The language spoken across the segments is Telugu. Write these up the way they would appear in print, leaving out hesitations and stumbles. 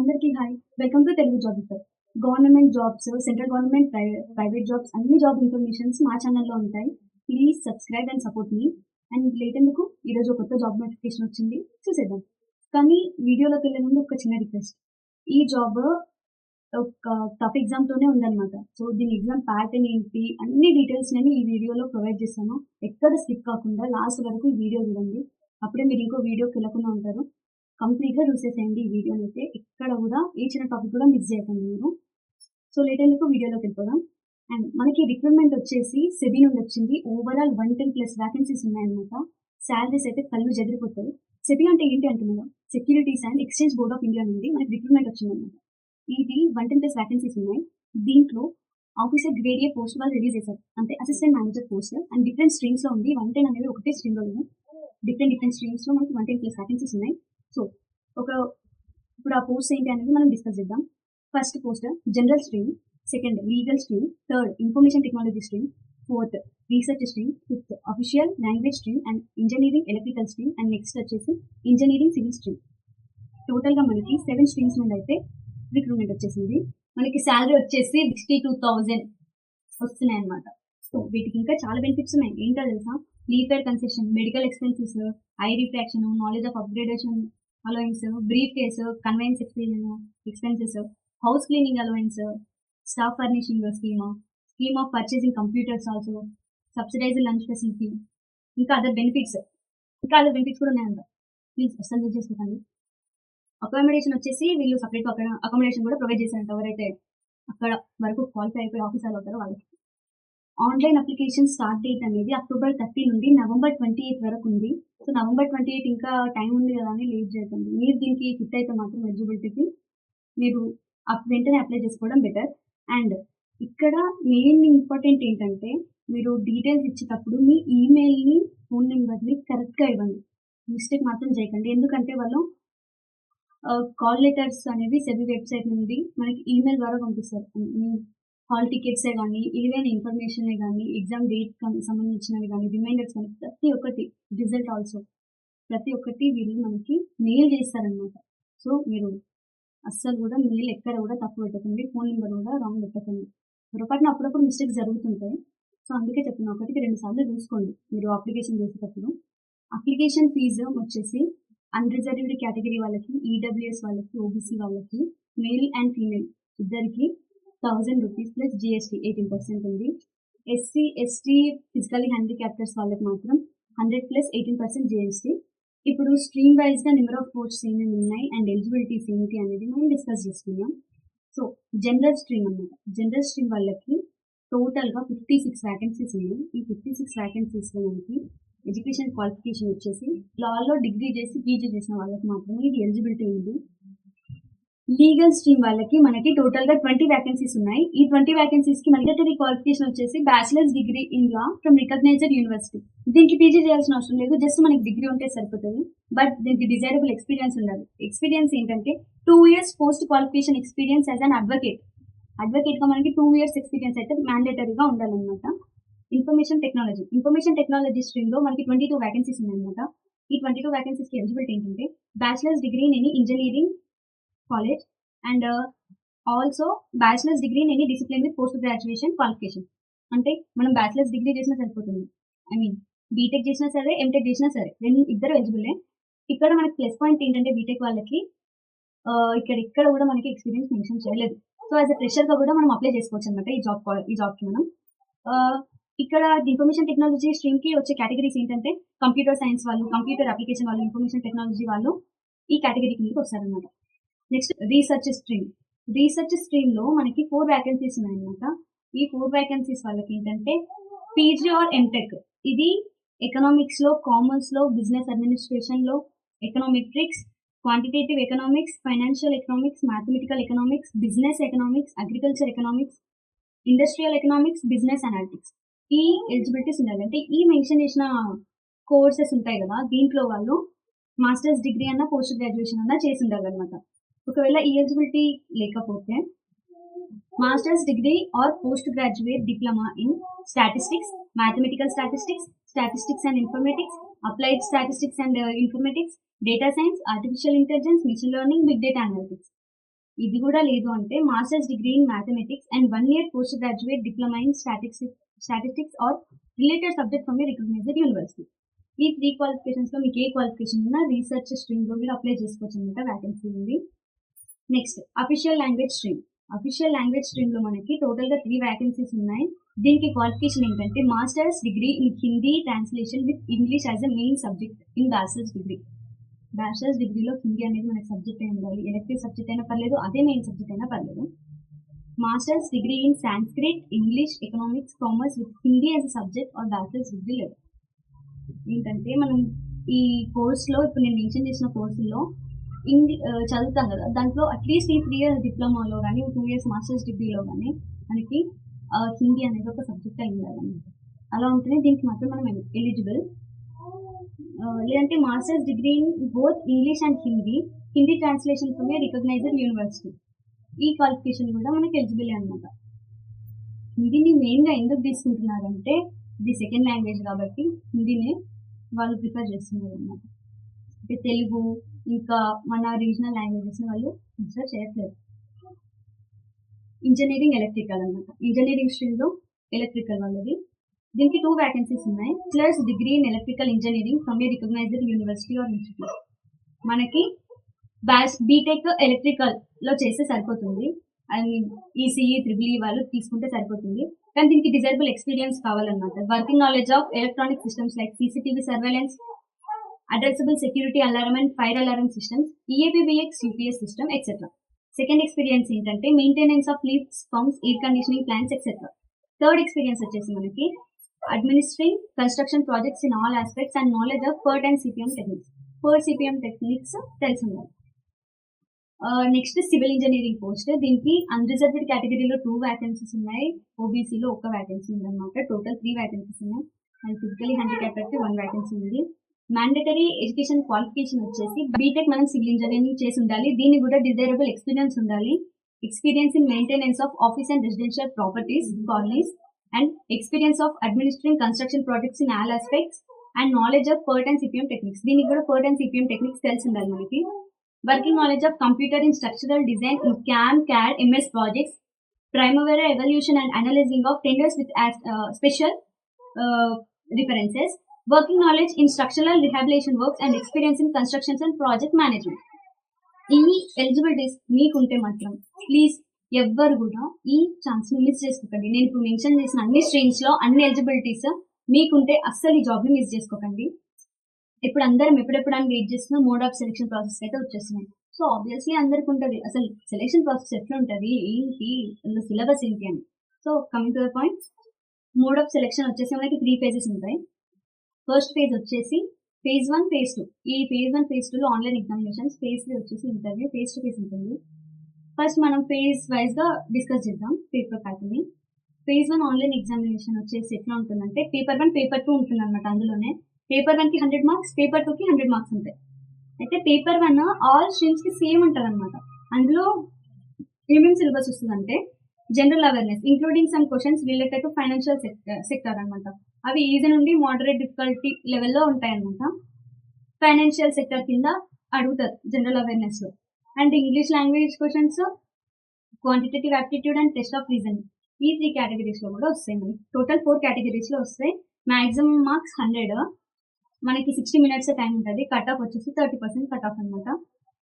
అందరికీ hi. Welcome to Telugu job paper. Government jobs, central government, private jobs అన్ని జాబ్ ఇన్ఫర్మేషన్స్ మా ఛానల్‌లో ఉంటాయి. Please subscribe and support me. And late ఎందుకు ఈరోజు ఒక కొత్త జాబ్ నోటిఫికేషన్ వచ్చింది. చూసేద్దాం. కానీ వీడియోలోకెళ్ళే ముందు ఒక చిన్న రిక్వెస్ట్. ఈ జాబ్ ఒక టఫ్ ఎగ్జామ్‌తోనే ఉందన్నమాట. సో, దీని ఎగ్జామ్ ప్యాటర్న్ ఏంటి అన్ని డీటెయిల్స్ నేను ఈ వీడియోలో ప్రొవైడ్ చేశాను. ఎక్కడ స్కిప్ కాకుండా లాస్ట్ వరకు ఈ వీడియో చూడండి. అప్పుడే మీరు ఇంకో వీడియోకెళ్ళకుండా ఉంటారు. కంప్లీట్‌గా చూసేసేయండి ఈ వీడియోనైతే. ఎక్కడ కూడా ఏ చిన్న టాపిక్ కూడా మిస్ చేయకండి మీరు. సో, లేట్ ఎందుకు వీడియోలోకెళ్ళిపోదాం. అండ్ మనకి రిక్రూట్‌మెంట్ వచ్చేసి సెబీ నుండి వచ్చింది. ఓవరాల్ 110+ వేకెన్సీస్ ఉన్నాయన్నమాట. సాలరీస్ అయితే కళ్ళు చెదిరిపోతాయి. సెబీ అంటే ఏంటి అంటున్నారా? Securities and exchange board of India నుండి మనకి రిక్రూట్‌మెంట్ వచ్చిందన్నమాట. ఇది 110+ వేకెన్సీస్ ఉన్నాయి. దీంట్లో ఆఫీసర్ గ్రేడ్ ఏ పోస్ట్ వాళ్ళు రిలీజ్ చేశారు. అంటే assistant manager post and different స్ట్రీమ్స్‌లో ఉంది. 110 అనేది ఒకటే స్ట్రీమ్‌లో లేదు. డిఫరెంట్ స్ట్రీమ్స్‌లో మనకి 110+ వేకెన్సీస్ ఉన్నాయి. సో, ఇప్పుడు ఆ పోస్ట్ ఏంటి అనేది మనం డిస్కస్ చేద్దాం. First post general stream, second legal stream, third information technology stream, fourth research stream, fifth official language stream and engineering electrical stream and next వచ్చేసి ఇంజనీరింగ్ సివిల్ స్ట్రీమ్. టోటల్‌గా మనకి 7 స్ట్రీమ్స్ నుండి అయితే రిక్రూట్‌మెంట్ వచ్చేసింది. మనకి సాలరీ వచ్చేసి 62,000 వస్తున్నాయన్నమాట. సో, వీటికి ఇంకా చాలా బెనిఫిట్స్ ఉన్నాయి. ఏంటో తెలుసా? Leave fair concession, medical expenses, I refraction, knowledge of upgradation allowance, brief case, conveyance expenses, house cleaning allowance, staff furnishing scheme of purchasing computers also, subsidised lunch facility, ఇంకా అదర్ బెనిఫిట్స్ కూడా ఉన్నాయంట. ప్లీజ్ అస్సలు మిస్ చేసుకోకండి. అకామిడేషన్ వచ్చేసి వీళ్ళు సెపరేట్‌గా అకామిడేషన్ కూడా ప్రొవైడ్ చేశారంట. ఎవరైతే అక్కడ వరకు క్వాలిఫై అయిపోయి ఆఫీసర్లు అవుతారో వాళ్ళకి. ఆన్‌లైన్ అప్లికేషన్ స్టార్ట్ డేట్ అనేది అక్టోబర్ 30 నుండి నవంబర్ 28 వరకు ఉంది. సో, నవంబర్ 28 ఇంకా టైం ఉంది కదా అని లేట్ చేయకండి. మీరు దీనికి ఫిట్ అయితే మాత్రం ఎలిజిబిలిటీకి మీరు వెంటనే అప్లై చేసుకోవడం బెటర్. అండ్ ఇక్కడ మెయిన్ ఇంపార్టెంట్ ఏంటంటే మీరు డీటెయిల్స్ ఇచ్చేటప్పుడు మీ ఈమెయిల్‌ని, ఫోన్ నంబర్‌ని కరెక్ట్‌గా ఇవ్వండి. మిస్టేక్ మాత్రం చేయకండి. ఎందుకంటే వాళ్ళు కాల్ లెటర్స్ అనేవి సెబీ వెబ్‌సైట్ నుండి మనకి ఈమెయిల్ ద్వారా పంపిస్తారు. హాల్ టికెట్సే గానీ, ఏదైనా ఇన్ఫర్మేషనే గానీ, ఎగ్జామ్ డేట్ సంబంధించినవి గానీ, రిమైండర్స్ గానీ ప్రతి ఒక్కటి, రిజల్ట్ ఆల్సో ప్రతి ఒక్కటి వీళ్ళు మనకి మెయిల్ చేస్తారనమాట. సో, మీరు అస్సలు కూడా మెయిల్ ఎక్కడ కూడా తప్పు పెట్టకండి. ఫోన్ నంబర్ కూడా రాంగ్ పెట్టకండి. పొరపాటున అప్పుడప్పుడు మిస్టేక్స్ జరుగుతుంటాయి. సో, అందుకే చెప్తున్నా. ఒకటికి 2 సార్లు చూసుకోండి మీరు అప్లికేషన్ చేసేటప్పుడు. అప్లికేషన్ ఫీజు వచ్చేసి అన్‌రిజర్వ్డ్ కేటగిరీ వాళ్ళకి, ఈడబ్ల్యూఎస్ వాళ్ళకి, ఓబీసీ వాళ్ళకి, మేల్ అండ్ ఫీమేల్ ఇద్దరికి ₹1000 ప్లస్ జీఎస్టీ 18% ఉంది. ఎస్సీ, ఎస్టీ, ఫిజికల్లీ హ్యాండిక్యాప్టర్స్ వాళ్ళకి మాత్రం 100 ప్లస్ 18% జీఎస్టీ. ఇప్పుడు స్ట్రీమ్ వైస్‌గా నెంబర్ ఆఫ్ పోస్ట్స్ ఏమేమి ఉన్నాయి అండ్ ఎలిజిబిలిటీస్ ఏంటి అనేది మనం డిస్కస్ చేసుకుందాం. సో, జనరల్ స్ట్రీమ్ అన్నమాట. జనరల్ స్ట్రీమ్ వాళ్ళకి టోటల్‌గా 56 వేకెన్సీస్ ఉన్నాయి. ఈ 56 వేకెన్సీస్‌లో మనకి ఎడ్యుకేషన్ క్వాలిఫికేషన్ వచ్చేసి లాలో డిగ్రీ చేసి పీజీ చేసిన వాళ్ళకి మాత్రమే ఇది ఎలిజిబిలిటీ ఉంది. లీగల్ స్ట్రీమ్ వాళ్ళకి మనకి టోటల్‌గా 20 వేకెన్సీస్ ఉన్నాయి. ఈ 20 వేకెన్సీస్‌కి మాండేటరీ క్వాలిఫికేషన్ వచ్చేసి bachelors degree in law from recognised university. దీనికి పీజీ చేయాల్సిన అవసరం లేదు. జస్ట్ మనకి డిగ్రీ ఉంటే సరిపోతది. బట్ దీనికి డిజైరబుల్ ఎక్స్‌పీరియన్స్ ఉండాలి. ఎక్స్‌పీరియన్స్ ఏంటంటే 2 years post qualification experience as an advocate. అడ్వకేట్‌గా మనకి 2 ఇయర్స్ ఎక్స్‌పీరియన్స్ అయితే మ్యాండేటరీగా ఉండాలన్నమాట. ఇన్ఫర్మేషన్ టెక్నాలజీ స్ట్రీమ్‌లో మనకి 22 వేకెన్సీస్ ఉన్నాయన్నమాట. ఈ 22 వేకెన్సీస్‌కి ఎలిజిబిలిటీ ఏంటంటే bachelors degree in any engineering college and also bachelors degree in any discipline with post graduation qualification. అంటే మనం బ్యాచిలర్స్ డిగ్రీ చేసినా సరిపోతుంది. ఐ మీన్ బీటెక్ చేసినా సరే, ఎంటెక్ చేసినా సరే ఇద్దరు ఎలిజిబులే. ఇక్కడ మనకి ప్లస్ పాయింట్ ఏంటంటే బీటెక్ వాళ్ళకి ఇక్కడ కూడా మనకి ఎక్స్‌పీరియన్స్ మెన్షన్ చేయలేదు. సో, యాస్ ఎ ఫ్రెషర్‌గా కూడా మనం అప్లై చేసుకోవచ్చన్నమాట ఈ జాబ్‌కి మనం. ఇక్కడ ఇన్ఫర్మేషన్ టెక్నాలజీ స్ట్రీమ్‌కి వచ్చే కేటగిరీస్ ఏంటంటే కంప్యూటర్ సైన్స్ వాళ్ళు, కంప్యూటర్ అప్లికేషన్ వాళ్ళు, ఇన్ఫర్మేషన్ టెక్నాలజీ వాళ్ళు ఈ కేటగిరీ కిందకి వస్తారన్నమాట. నెక్స్ట్ రీసెర్చ్ స్ట్రీమ్‌లో మనకి 4 వేకెన్సీస్ ఉన్నాయన్నమాట. ఈ 4 వేకెన్సీస్ వాళ్ళకి ఏంటంటే పీజీ ఆర్ ఎంటెక్. ఇది ఎకనామిక్స్‌లో, కామర్స్‌లో, బిజినెస్ అడ్మినిస్ట్రేషన్‌లో, econometrics, quantitative economics, financial economics, mathematical economics, business economics, agriculture economics, industrial economics, business analytics. ఈ ఎలిజిబిలిటీస్ ఉండాలి. అంటే ఈ మెన్షన్ చేసిన కోర్సెస్ ఉంటాయి కదా! దీంట్లో వాళ్ళు మాస్టర్స్ డిగ్రీ అన్నా, పోస్ట్ గ్రాడ్యుయేషన్ అన్నా చేసి ఉండాలన్నమాట. ఒకవేళ ఈ ఎలిజిబిలిటీ లేకపోతే masters degree or post graduate diploma in statistics, mathematical statistics, statistics and informatics, applied statistics and informatics, data science, artificial intelligence, machine learning, big data analytics. ఇది కూడా లేదు అంటే masters degree in mathematics and 1 year post graduate diploma in statistics or related subject from a recognised university. ఈ 3 క్వాలిఫికేషన్స్లో మీకు ఏ క్వాలిఫికేషన్ ఉన్నా రీసెర్చ్ స్ట్రీమ్లో మీరు అప్లై చేసుకోవచ్చు అనమాట. వ్యాకెన్సీ ఉంది. Next official language stream. Official language స్ట్రీమ్లో మనకి టోటల్గా 3 వ్యాకెన్సీస్ ఉన్నాయి. దీనికి క్వాలిఫికేషన్ ఏంటంటే masters degree in Hindi translation with English as a main subject in bachelors degree. Bachelors డిగ్రీలో హిందీ అనేది మనకి సబ్జెక్ట్ అయినా ఉండాలి. ఎలెక్టివ్ సబ్జెక్ట్ అయినా పర్లేదు, అదే మెయిన్ సబ్జెక్ట్ అయినా పర్లేదు. Masters degree in Sanskrit, English, economics, commerce with Hindi as a subject or bachelors degree level. ఏంటంటే మనం ఈ కోర్స్లో ఇప్పుడు నేను మెన్షన్ చేసిన కోర్సుల్లో చదువుతాం కదా, దాంట్లో అట్లీస్ట్ ఈ 3 years డిప్లొమాలో కానీ 2 years మాస్టర్స్ డిగ్రీలో కానీ మనకి హిందీ అనేది ఒక సబ్జెక్ట్ అయి ఉండాలన్నమాట. అలా ఉంటేనే దీనికి మాత్రం మనం ఎలిజిబుల్. లేదంటే masters degree in both English and Hindi translation from a recognised university. ఈ క్వాలిఫికేషన్ కూడా మనకి ఎలిజిబుల్ అనమాట. హిందీని మెయిన్గా ఎందుకు తీసుకుంటున్నారంటే ఇది సెకండ్ లాంగ్వేజ్ కాబట్టి హిందీనే వాళ్ళు ప్రిఫర్ చేస్తున్నారు అనమాట. అంటే తెలుగు ఇంకా మన రీజనల్ లాంగ్వేజెస్ని వాళ్ళు కన్సిడర్ చేయట్లేదు. ఇంజనీరింగ్ ఎలక్ట్రికల్ అనమాట. ఇంజనీరింగ్ స్ట్రీమ్లో ఎలక్ట్రికల్ వాళ్ళది. దీనికి 2 వ్యాకెన్సీస్ ఉన్నాయి. Plus degree in electrical engineering from a recognised university or institute. మనకి బీటెక్ ఎలక్ట్రికల్లో చేస్తే సరిపోతుంది. ఐ మీన్ ఈసీఈ, ట్రిపుల్ వాళ్ళు తీసుకుంటే సరిపోతుంది. కానీ దీనికి డిజైరబుల్ ఎక్స్పీరియన్స్ కావాలన్నమాట. Working knowledge of electronic systems like CCTV surveillance, addressable security alarm and fire alarm systems, EAPBX, UPS system, etc. Second experience ఏంటంటే maintenance of lifts, pumps, air conditioning plants etcetera. Third experience వచ్చేసి మనకి administering construction projects in all aspects and knowledge of PERT and CPM techniques. PERT CPM techniques తెలిసి ఉండాలి. Next civil engineering post. దీనికి అన్రిజర్వ్డ్ కేటగిరీలో 2 వ్యాకెన్సీస్ ఉన్నాయి. ఓబీసీలో 1 వ్యాకెన్సీ ఉందన్నమాట. టోటల్ 3 వ్యాకెన్సీస్ ఉన్నాయి. అండ్ ఫిజికలీ హ్యాండిక్యాప్డ్కి 1 వ్యాకెన్సీ ఉంది. మ్యాండేటరీ ఎడ్యుకేషన్ క్వాలిఫికేషన్ వచ్చేసి బీటెక్ మనం సివిల్ ఇంజనీరింగ్ చేసి ఉండాలి. దీనికి కూడా డిజైరబుల్ ఎక్స్పీరియన్స్ ఉండాలి. Experience in maintenance of office and residential properties colonies and experience of administering construction projects in all aspects and knowledge of PERT and CPM techniques. దీనికి కూడా PERT అండ్ సిపిఎం టెక్నిక్స్ తెలిసి ఉండాలి మనకి. Working knowledge of computer in structural design in CAM, CAD, MS projects, Primavera evaluation and analyzing of tenders with special references, working knowledge in structural rehabilitation works and experience in constructions and project management. ఈ ఎలిజిబిలిటీస్ మీకుంటే మాత్రం ప్లీజ్ ఎవ్వరు కూడా ఈ ఛాన్స్ని మిస్ చేసుకోకండి. నేను ఇప్పుడు మెన్షన్ చేసిన అన్ని స్ట్రీమ్స్లో అన్ని ఎలిజిబిలిటీస్ మీకుంటే అస్సలు ఈ జాబ్ని మిస్ చేసుకోకండి. ఇప్పుడు అందరం ఎప్పుడెప్పుడు అని వెయిట్ చేస్తున్న మోడ్ ఆఫ్ సెలెక్షన్ ప్రాసెస్ అయితే వచ్చేస్తున్నాయి. సో ఆబ్వియస్లీ అందరికి ఉంటుంది అసలు సెలెక్షన్ ప్రాసెస్ ఎట్లా ఉంటుంది, ఏంటి, సిలబస్ ఏంటి అని. So coming to the point, mode of selection వచ్చేసి మనకి 3 phases ఉంటాయి. ఫస్ట్ ఫేజ్ వచ్చేసి phase 1, phase 2. ఈ phase 1, phase 2లో ఆన్లైన్ ఎగ్జామినేషన్స్, phase 3 వచ్చేసి ఇంటర్వ్యూ, phase 2 ఉంటుంది. ఫస్ట్ మనం phase వైజ్గా డిస్కస్ చేద్దాం పేపర్ ప్యాటర్న్ని. phase 1 ఆన్లైన్ ఎగ్జామినేషన్ వచ్చేసి ఎట్లా ఉంటుందంటే పేపర్ 1, పేపర్ 2 ఉంటుంది అనమాట. అందులోనే పేపర్ 1కి 100 మార్క్స్, పేపర్ 2కి 100 మార్క్స్ ఉంటాయి. అయితే పేపర్ 1 ఆల్ స్ట్రీమ్స్కి సేమ్ ఉంటుంది అనమాట. అందులో ఏమేమి సిలబస్ వస్తుందంటే general awareness including some questions related to financial sector అనమాట. అవి ఈజీ నుండి మోడరేట్ డిఫికల్టీ లెవెల్లో ఉంటాయి అనమాట. ఫైనాన్షియల్ సెక్టర్ కింద అడుగుతారు జనరల్ అవేర్నెస్లో. And English language questions, quantitative aptitude and test of reasoning, ఈ 3 కేటగిరీస్లో కూడా వస్తాయి. మనకి టోటల్ 4 కేటగిరీస్లో వస్తాయి. Maximum marks 100. మనకి 60 minutes టైం ఉంటుంది. కట్ ఆఫ్ వచ్చేసి 30% కట్ ఆఫ్ అనమాట.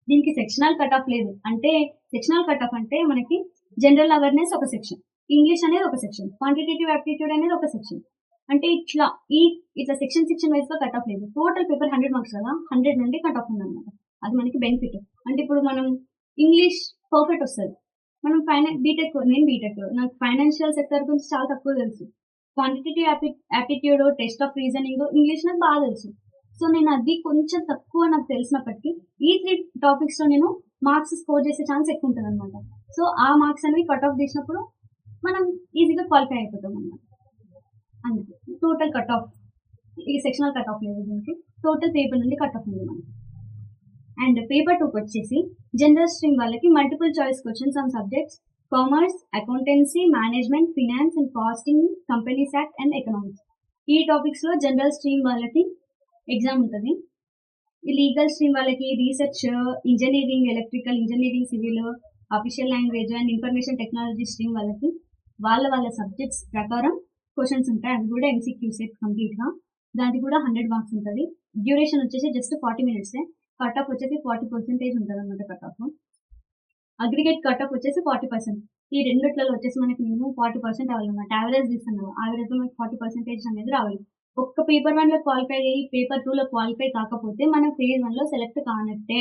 దీనికి సెక్షనల్ కట్ ఆఫ్ లేదు. అంటే సెక్షనల్ కట్ ఆఫ్ అంటే మనకి జనరల్ అవేర్నెస్ ఒక సెక్షన్, ఇంగ్లీష్ అనేది ఒక సెక్షన్, క్వాంటిటేటివ్ యాప్టిట్యూడ్ అనేది ఒక సెక్షన్. అంటే ఇట్లా సెక్షన్ వైజ్గా కట్ ఆఫ్ లేదు. టోటల్ పేపర్ 100 మార్క్స్ కదా, 100 నుండి కట్ ఆఫ్ ఉందన్నమాట. అది మనకి బెనిఫిట్. అంటే ఇప్పుడు మనం ఇంగ్లీష్ పర్ఫెక్ట్ వస్తుంది. మనం నేను బీటెక్, నాకు ఫైనాన్షియల్ సెక్టర్ గురించి చాలా తక్కువ తెలుసు. Quantitative aptitude, test of reasoning, English నాకు బాగా తెలుసు. సో నేను అది కొంచెం తక్కువ నాకు తెలిసినప్పటికీ ఈ 3 టాపిక్స్లో నేను మార్క్స్ స్కోర్ చేసే ఛాన్స్ ఎక్కువ ఉంటుంది అనమాట. సో ఆ మార్క్స్ అనేవి కట్ ఆఫ్ చేసినప్పుడు మనం ఈజీగా క్వాలిఫై అయిపోతాం అనమాట. అందుకే టోటల్ కట్ ఆఫ్, ఈ సెక్షనల్ కట్ ఆఫ్ లేదు. దీనికి టోటల్ పేపర్ నుండి కట్ ఆఫ్ ఉంది మనకి. అండ్ పేపర్ 2కి వచ్చేసి జనరల్ స్ట్రీమ్ వాళ్ళకి multiple choice questions on subjects commerce, accountancy, management, finance and costing, companies act and economics. ఈ టాపిక్స్లో జనరల్ స్ట్రీమ్ వాళ్ళకి ఎగ్జామ్ ఉంటుంది. ఈ లీగల్ స్ట్రీమ్ వాళ్ళకి research, engineering electrical, engineering civil, official language and information technology stream వాళ్ళకి వాళ్ళ సబ్జెక్ట్స్ ప్రకారం క్వశ్చన్స్ ఉంటాయి. అవి కూడా ఎంసీక్యూ సెట్ కంప్లీట్గా. దానికి కూడా 100 మార్క్స్ ఉంటుంది. డ్యూరేషన్ వచ్చేసి జస్ట్ 40 మినిట్సే. కట్ ఆఫ్ వచ్చేసి 40% ఉంటుంది అనమాట cut off. Aggregate cut off వచ్చేసి 40%. ఈ రెండిట్లలో వచ్చేసి మనకి మినిమం 40% అవ్వాలన్నమాట. యావరేజ్ తీసుకున్నాం, యావరేజ్లో మనకి 40% అనేది రావాలి. ఒక్క పేపర్ 1లో క్వాలిఫై అయ్యి పేపర్ 2లో క్వాలిఫై కాకపోతే మనం ఫేజ్ 1లో సెలెక్ట్ కానట్టే.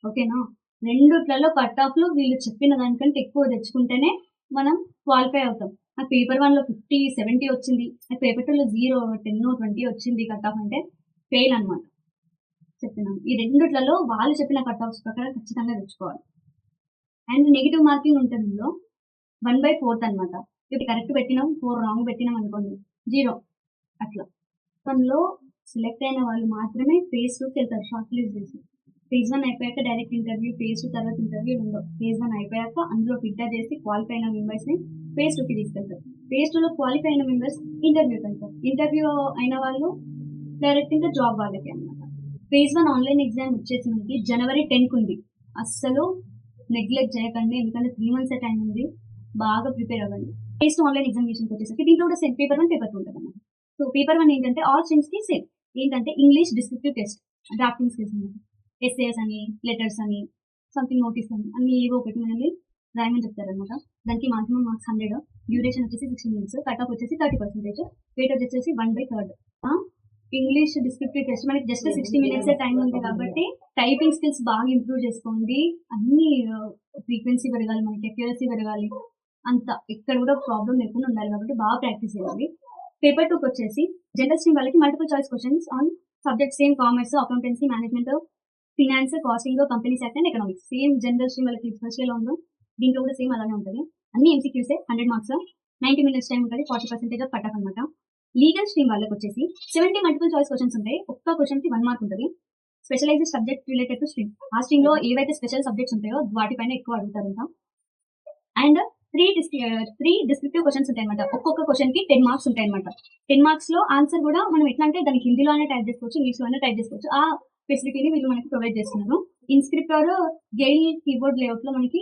ఓకేనా? రెండిట్లలో కట్ ఆఫ్లు వీళ్ళు చెప్పిన దానికంటే ఎక్కువ తెచ్చుకుంటేనే మనం క్వాలిఫై అవుతాం. నాకు పేపర్ 1లో 50, 70 వచ్చింది, నాకు పేపర్ 2లో 0, 10, 20 వచ్చింది కట్ ఆఫ్ అంటే ఫెయిల్ అనమాట. చెప్తున్నాను, ఈ రెండిట్లలో వాళ్ళు చెప్పిన కట్ ఆఫ్స్ ప్రకారం ఖచ్చితంగా తెచ్చుకోవాలి. అండ్ నెగిటివ్ మార్కింగ్ ఉంటుంది ఇందులో 1/4 అనమాట. ఇప్పుడు కరెక్ట్ పెట్టినాం, 4 రాంగ్ పెట్టినాం అనుకోండి 0 అట్లా. లో సెలెక్ట్ అయిన వాళ్ళు మాత్రమే ఫేజ్ 2కి వెళ్తారు షార్ట్ లిస్ట్ చేసి. ఫేజ్ 1 అయిపోయాక డైరెక్ట్ ఇంటర్వ్యూ, ఫేజ్ 2 తర్వాత ఇంటర్వ్యూ ఉండవు. ఫేజ్ 1 అయిపోయాక అందులో ఫిల్టర్ చేసి క్వాలిఫై అయిన మెంబర్స్ని ఫేజ్ 2కి తీసుకెళ్తారు. ఫేజ్ 2లో క్వాలిఫై అయిన మెంబర్స్ ఇంటర్వ్యూకి వెళ్తారు. ఇంటర్వ్యూ అయిన వాళ్ళు డైరెక్ట్ ఇంకా జాబ్ వాళ్ళకి అనమాట. ఫేజ్ 1 ఆన్లైన్ ఎగ్జామ్ వచ్చేసి మనకి జనవరి 10కి ఉంది. అస్సలు నెగ్లెక్ట్ చేయకండి, ఎందుకంటే 3 మంత్స్ టైం ఉంది. బాగా ప్రిపేర్ అవ్వండి. ఫేజ్ 2 ఆన్లైన్ ఎగ్జామినేషన్కి వచ్చేసరికి దీంట్లో కూడా సేమ్ పేపర్ 1, పేపర్ 2 ఉంటుంది అన్నమాట. సో పేపర్ 1 ఏంటంటే ఆల్ స్ట్రీమ్స్కి సేమ్. ఏంటంటే English descriptive test, drafting skills అనమాట. ఎస్ఏస్ అని, లెటర్స్ అని, సంథింగ్ నోటీస్ అని అన్ని ఏవో ఒకటి మనల్ని రాయమని చెప్తారనమాట. దానికి మాక్సిమం మార్క్స్ 100. డ్యూరేషన్ వచ్చేసి 60 మినిట్స్. కట్ ఆఫ్ వచ్చేసి 30%. వెయిట్ వచ్చేసి 1/3. ఇంగ్లీష్ డిస్క్రిప్టివ్ టెస్ట్ మనకి జస్ట్ 60 మినిట్స్ టైం ఉంది కాబట్టి టైపింగ్ స్కిల్స్ బాగా ఇంప్రూవ్ చేసుకోండి. అన్ని ఫ్రీక్వెన్సీ పెరగాలి, మనకి అక్యురసీ పెరగాలి, అంత ఎక్కడ కూడా ప్రాబ్లం లేకుండా ఉండాలి కాబట్టి బాగా ప్రాక్టీస్ చేయాలి. పేపర్ 2కి వచ్చేసి జనరల్ స్ట్రీమ్ వాళ్ళకి multiple choice questions on subject same commerce, accountancy, management, finance, costing, companies act and economics. Same general stream వాళ్ళకి ఫస్ట్ ఇయర్లో ఉందో దీంట్లో కూడా సేమ్ అలానే ఉంటుంది. అన్ని ఎంసీక్యూసే, 100 మార్క్స్, 90 మినిట్స్ టైం ఉంటుంది, 40% ఆఫ్ కట్ ఆఫ్ అనమాట. లీగల్ స్ట్రీమ్ వాళ్ళకి వచ్చేసి 70 మల్టిపుల్ చాయిస్ క్వశ్చన్స్ ఉంటాయి. ఒక్క క్వశ్చన్కి 1 మార్క్ ఉంటుంది. Specialised subject related to stream. ఆ స్ట్రీమ్లో ఏవైతే స్పెషల్ సబ్జెక్ట్స్ ఉంటాయో వాటిపైన ఎక్కువ అడుగుతారంట. అండ్ 3 డిస్క్రిప్టివ్ క్వశ్చన్స్ ఉంటాయి అనమాట. ఒక్కొక్క క్వశ్చన్కి 10 మార్క్స్ ఉంటాయి అనమాట. 10 మార్క్స్లో ఆన్సర్ కూడా మనం ఎట్లా అంటే దానికి హిందీలోనే టైప్ చేసుకోవచ్చు, ఇంగ్లీష్లోనే టైప్ చేసుకోవచ్చు. ఆ ఫెసిలిటీని వీళ్ళు మనకి ప్రొవైడ్ చేస్తున్నారు. ఇన్స్క్రిప్ట్ ఆర్ గెయిల్ కీబోర్డ్ లేఅవుట్లో మనకి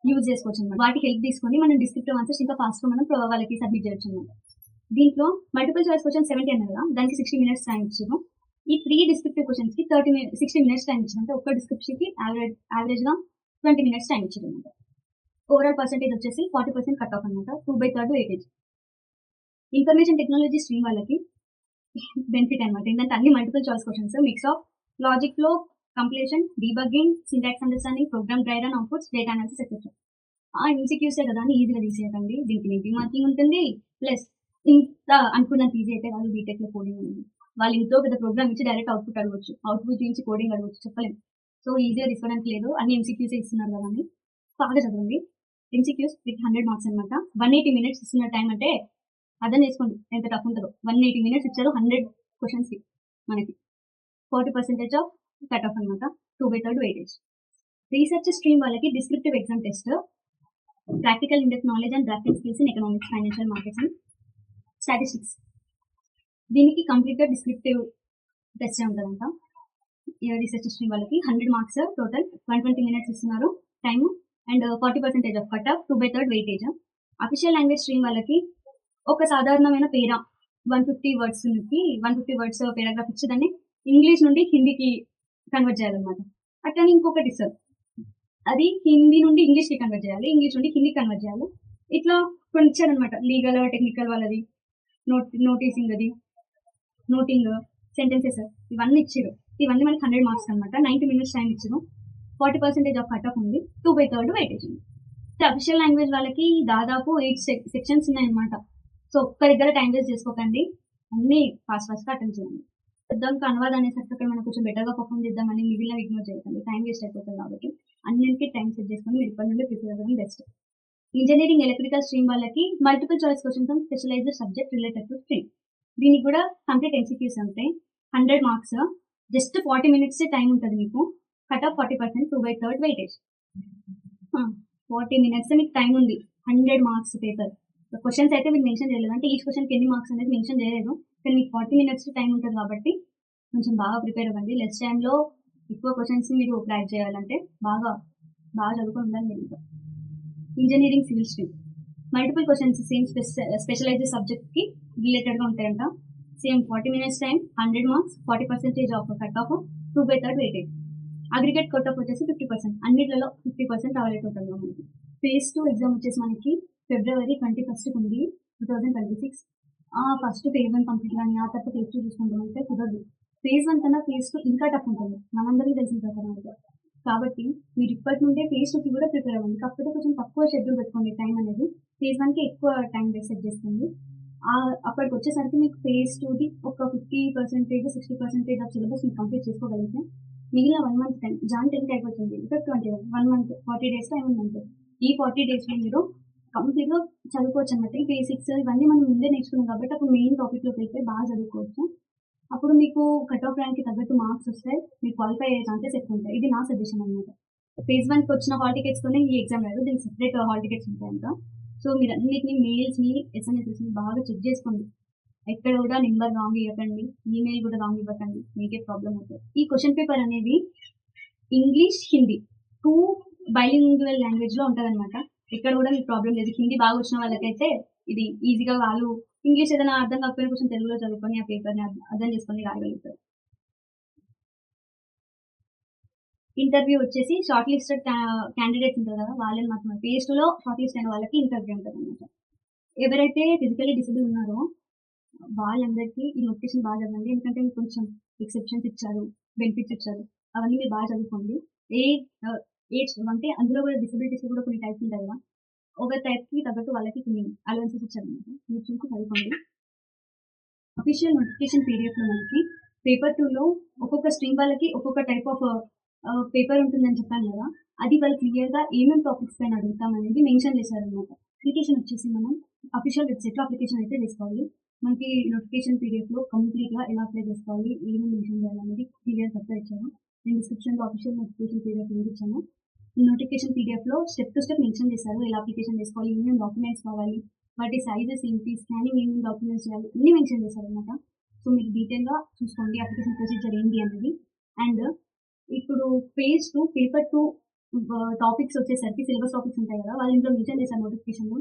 యూజ్ చేసుకోవచ్చు అనమాట. వాటి హెల్ప్ తీసుకొని మనం డిస్క్రిప్టివ్ ఆన్సర్స్ ఇంకా ఫాస్ట్గా మనం వాళ్ళకి సబ్మిట్ చేయొచ్చు అనమాట. దీంట్లో మల్టిపుల్ చాయిస్ క్వశ్చన్ 70 అన్నారు కదా, దానికి 60 మినిట్స్ టైం ఇచ్చారు. ఈ 3 డిస్క్రిప్టివ్ క్వశ్చన్స్కి 60 మినిట్స్ టైం ఇచ్చారు. అంటే ఒక్క డిస్క్రిప్షన్కి యావరేజ్గా 20 మినిట్స్ టైం ఇచ్చారు అనమాట. ఓవరాల్ పర్సెంటేజ్ వచ్చేసి 40% కట్ ఆఫ్ అనమాట. 2/3 వెయిటేజ్. ఇన్ఫర్మేషన్ టెక్నాలజీ స్ట్రీమ్ వాళ్ళకి బెనిఫిట్ అనమాట ఏంటంటే అన్ని multiple choice questions, mix of logic flow, completion, debugging, syntax understanding, program drive and outputs, data analysis etcetera. ఎంసీక్యూసే కదా అని ఈజీగా తీసేయకండి. దీనికి నెగిటివ్ మార్కింగ్ ఉంటుంది. ప్లస్ ఇంత అనుకున్నంత ఈజీ అయితే కాదు. బీటెక్లో కోడింగ్ ఉంది, వాళ్ళు ఇంతో పెద్ద ప్రోగ్రామ్ ఇచ్చి డైరెక్ట్ అవుట్పుట్ అడగవచ్చు, అవుట్పుట్ నుంచి కోడింగ్ అడగవచ్చు, చెప్పలేము. సో ఈజీగా తీసుకోవడానికి లేదు, అన్ని ఎంసీక్యూసే ఇస్తున్నారు కదా అని బాగా చదవండి. ఎంసీక్యూస్ విత్ 100 మార్క్స్ అనమాట. 180 మినిట్స్ ఇస్తున్న టైం అంటే అర్థం చేసుకోండి ఎంత టఫ్ ఉంటుందో. 180 మినిట్స్ ఇచ్చారు 100 క్వశ్చన్స్కి. మనకి 40% ఆఫ్ కట్ ఆఫ్ అనమాట. 2/3 వెయిటేజ్. రీసెర్చ్ స్ట్రీమ్ వాళ్ళకి descriptive exam test, practical in-depth knowledge and drafting skills in economics, financial markets and statistics. దీనికి కంప్లీట్గా డిస్క్రిప్టివ్ టెస్ట్ ఉంటుందంట. రీసెర్చ్ స్ట్రీమ్ వాళ్ళకి 100 మార్క్స్, టోటల్ 120 మినిట్స్ ఇస్తున్నారు time. And 40% off cut off, 2/3 weightage. Official language stream వాళ్ళకి ఒక సాధారణమైన పేరా 150 వర్డ్స్ పేరాగ్రాఫ్ ఇచ్చి దాన్ని ఇంగ్లీష్ నుండి హిందీకి కన్వర్ట్ చేయాలన్నమాట. అట్లనే ఇంకొకటి ఇస్తారు, అది హిందీ నుండి ఇంగ్లీష్కి కన్వర్ట్ చేయాలి, ఇంగ్లీష్ నుండి హిందీకి కన్వర్ట్ చేయాలి. ఇట్లా కొన్ని ఇచ్చారనమాట. లీగల్, టెక్నికల్ వాళ్ళది, నోటీసింగ్, అది నోటింగ్, సెంటెన్సెస్, ఇవన్నీ ఇచ్చారు. ఇవన్నీ మనకి 100 మార్క్స్ అనమాట. 90 మినిట్స్ టైం ఇచ్చారు. 40% ఆఫ్ కట్ ఆఫ్ ఉంది. 2/3 వెయిటేజ్ ఉంది. అఫీషియల్ లాంగ్వేజ్ వాళ్ళకి దాదాపు 8 సెక్షన్స్ ఉన్నాయన్నమాట. సో ఒక్క దగ్గర టైం వేస్ట్ చేసుకోకండి, అన్నీ ఫాస్ట్గా అటెండ్ చేయండి. దానికి అనువాదం అనేసరికి అక్కడ మనం కొంచెం బెటర్గా పర్ఫామ్ చేద్దామని మిగిలిన ఇగ్నోర్ చేయకండి, టైం వేస్ట్ అయిపోతుంది కాబట్టి. అన్నింటికి టైం సెట్ చేసుకొని మీరు ఇప్పటి నుండి ప్రిపేర్ అవ్వడం బెస్ట్. ఇంజనీరింగ్ ఎలక్ట్రికల్ స్ట్రీమ్ వాళ్ళకి multiple choice questions on specialised subject related to stream. దీనికి కూడా కంప్లీట్ ఎంసీక్యూస్ ఉంటాయి. 100 మార్క్స్, జస్ట్ 40 మినిట్స్ టైం ఉంటుంది మీకు. Cut off 40%, 2/3 weightage. 40 మినిట్స్ మీకు టైం ఉంది. 100 మార్క్స్ పేపర్. క్వశ్చన్స్ అయితే మీరు మెన్షన్ చేయలేదు, అంటే ఈచ్ క్వశ్చన్కి ఎన్ని మార్క్స్ అనేది మెన్షన్ చేయలేదు. కానీ మీకు 40 మినిట్స్ టైం ఉంటుంది కాబట్టి కొంచెం బాగా ప్రిపేర్ అవ్వండి. లెస్ టైంలో ఎక్కువ క్వశ్చన్స్ మీరు క్రాక్ చేయాలంటే బాగా చదువుకొని ఉండాలి మీరు. Engineering civil stream. Multiple questions same specialised సబ్జెక్ట్కి రిలేటెడ్గా ఉంటాయంట. Same 40 minutes time, 100 marks, 40% off cut off, 2/3 weightage. Aggregate cut off వచ్చేసి 50%. అన్నిట్లలో 50% రావాలి టోటల్గా మనకి. ఫేజ్ 2 ఎగ్జామ్ వచ్చేసి మనకి February 21st ఉంది, 2026. ఫస్ట్ ఫేజ్ 1 కంప్లీట్ కానీ ఆ తర్వాత ఫేజ్ 2 చూసుకుంటామంటే కుదరదు. ఫేజ్ 1 కన్నా ఫేజ్ 2 ఇంకా టఫ్ ఉంటుంది, మనందరికీ తెలిసిన ప్రకారం అయితే. కాబట్టి మీరు ఇప్పటి నుండే ఫేజ్ 2కి కూడా ప్రిపేర్ అవ్వండి. కాకపోతే కొంచెం తక్కువ షెడ్యూల్ పెట్టుకోండి టైం అనేది. ఫేజ్ 1కి ఎక్కువ టైం సెట్ చేస్తుంది. అప్పటికి వచ్చేసరికి మీకు ఫేజ్ 2ది ఒక 50%, 60% ఆఫ్ సిలబస్ మీరు కంప్లీట్ చేసుకోగలిగితే మిగిలిన 1 మంత్ టైం, Jan 10కి అయిపోతుంది, ఇఫెక్ట్ 21, 1 మంత్ 40 days టైం ఉందంటే ఈ 40 daysలో మీరు కంప్లీట్గా చదువుకోవచ్చు అనమాట. ఈ బేసిక్స్ ఇవన్నీ మనం ముందే నేర్చుకున్నాం కాబట్టి అప్పుడు మెయిన్ టాపిక్లోకి వెళ్ళిపోయి బాగా చదువుకోవచ్చు. అప్పుడు మీకు కట్ ఆఫ్ ర్యాంక్కి తగ్గట్టు మార్క్స్ వస్తాయి, మీరు క్వాలిఫై అయ్యే ఛాన్సెస్ ఎక్కువ ఉంటాయి. ఇది నా సజెషన్ అనమాట. ఫేజ్ 1కి వచ్చిన హాల్ టికెట్స్తోనే ఈ ఎగ్జామ్ రాదు, దీనికి సెపరేట్ హాల్ టికెట్స్ ఉంటాయంట. సో మీరు అన్నిటిని మెయిల్స్ని, ఎస్ఎంఎస్ని బాగా చెక్ చేసుకోండి. ఎక్కడ కూడా నెంబర్ రాంగ్ ఇవ్వకండి, ఈమెయిల్ కూడా రాంగ్ ఇవ్వకండి, మీకే ప్రాబ్లం అవుతుంది. ఈ క్వశ్చన్ పేపర్ అనేది ఇంగ్లీష్, హిందీ 2 బైలింగ్వల్ లాంగ్వేజ్లో ఉంటుంది అనమాట. ఎక్కడ కూడా మీకు ప్రాబ్లం లేదు. హిందీ బాగా వచ్చిన వాళ్ళకైతే ఇది ఈజీగా, వాళ్ళు ఇంగ్లీష్ ఏదైనా అర్థం కాకపోయినా కొంచెం తెలుగులో చదువుకొని ఆ పేపర్ని అర్థం చేసుకొని రాయగలుగుతారు. ఇంటర్వ్యూ వచ్చేసి షార్ట్ లిస్టెడ్ క్యాండిడేట్స్ ఉంటారు కదా, వాళ్ళని మాత్రమే. ఫేజ్ 2లో షార్ట్ లిస్ట్ అయిన వాళ్ళకి ఇంటర్వ్యూ ఉంటుంది అనమాట. ఎవరైతే ఫిజికల్లీ డిసేబుల్ ఉన్నారో వాళ్ళందరికీ ఈ నోటిఫికేషన్ బాగా చదవండి. ఎందుకంటే మీకు కొంచెం ఎక్సెప్షన్స్ ఇచ్చారు, బెనిఫిట్స్ ఇచ్చారు, అవన్నీ మీరు బాగా చదువుకోండి. ఏజ్ అంటే అందులో కూడా డిసబిలిటీస్లో కూడా కొన్ని టైప్స్ ఉంటాయి కదా, ఒక టైప్కి తగ్గట్టు వాళ్ళకి కొన్ని అలవెన్సెస్ ఇచ్చారనమాట. మీరు చూసి చదువుకోండి. అఫీషియల్ నోటిఫికేషన్ పీడిఎఫ్లో మనకి పేపర్ 2లో ఒక్కొక్క స్ట్రీమ్ వాళ్ళకి ఒక్కొక్క టైప్ ఆఫ్ పేపర్ ఉంటుందని చెప్పాను కదా, అది వాళ్ళు క్లియర్గా ఏమేమి టాపిక్స్ పైన అడుగుతాం అనేది మెన్షన్ చేశారనమాట. అప్లికేషన్ వచ్చేసి మనం అఫీషియల్ వెబ్సైట్లో అప్లికేషన్ అయితే చేసుకోవాలి. మనకి నోటిఫికేషన్ పీడిఎఫ్లో కంప్లీట్గా ఎలా అప్లై చేసుకోవాలి, ఏమేమి మెన్షన్ చేయాలనేది క్లియర్ కట్గా ఇచ్చాను. నేను డిస్క్రిప్షన్లో అఫీషియల్ నోటిఫికేషన్ పీడిఎఫ్ లింక్ ఇచ్చాను. ఈ నోటిఫికేషన్ పీడిఎఫ్లో స్టెప్ టు స్టెప్ మెన్షన్ చేశారు, ఎలా అప్లికేషన్ చేసుకోవాలి, ఏమేమి డాక్యుమెంట్స్ కావాలి, వాటి సైజెస్ ఏంటి, స్కానింగ్ ఏమేమి డాక్యుమెంట్స్ చేయాలి, అన్నీ మెన్షన్ చేశారనమాట. సో మీరు డీటెయిల్గా చూసుకోండి అప్లికేషన్ ప్రొసీజర్ ఏంటి అనేది. అండ్ ఇప్పుడు ఫేజ్ 2 పేపర్ 2 టాపిక్స్ వచ్చేసరికి సిలబస్ టాపిక్స్ ఉంటాయి కదా, వాళ్ళు ఇంట్లో మెన్షన్ చేశారు నోటిఫికేషన్లో.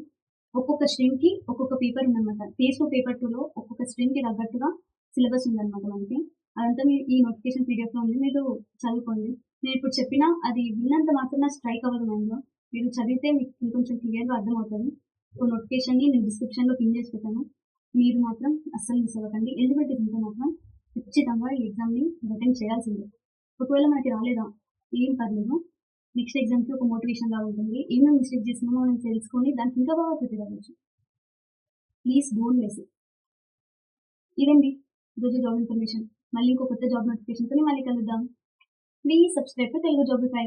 ఒక్కొక్క స్ట్రీమ్కి ఒక్కొక్క పేపర్ ఉందన్నమాట. ఫేజ్ 2 పేపర్ 2లో ఒక్కొక్క స్ట్రీమ్కి తగ్గట్టుగా సిలబస్ ఉందన్నమాట మనకి. అదంతా మీరు ఈ నోటిఫికేషన్ పీడిఎఫ్లో ఉంది, మీరు చదువుకోండి. నేను ఇప్పుడు చెప్పినా అది విన్నంత మాత్రం స్ట్రైక్ అవ్వదు మైండ్లో, మీరు చదివితే మీకు ఇంకొంచెం క్లియర్గా అర్థమవుతుంది. సో నోటిఫికేషన్ని నేను డిస్క్రిప్షన్లో పిన్ చేసి పెట్టాను, మీరు మాత్రం అస్సలు మిస్ అవ్వకండి. ఎలిజిబిలిటీ ఉంటే మాత్రం ఖచ్చితంగా ఈ ఎగ్జామ్ని అటెండ్ చేయాల్సిందే. ఒకవేళ మనకి రాలేదా, ఏం పర్లేదు, నెక్స్ట్ ఎగ్జామ్కి ఒక మోటివేషన్ లాగా ఉంటుంది. ఏమేమి మిస్టేక్ చేసినామో మనం తెలుసుకొని దానికి ఇంకా బాగా ప్రిపేర్ అవ్వచ్చు. Please don't miss it. ఇదండి ఈరోజు జాబ్ ఇన్ఫర్మేషన్. మళ్ళీ ఇంకో కొత్త జాబ్ నోటిఫికేషన్తో మళ్ళీ కలుద్దాం. Please subscribe to Telugu జాబిఫై.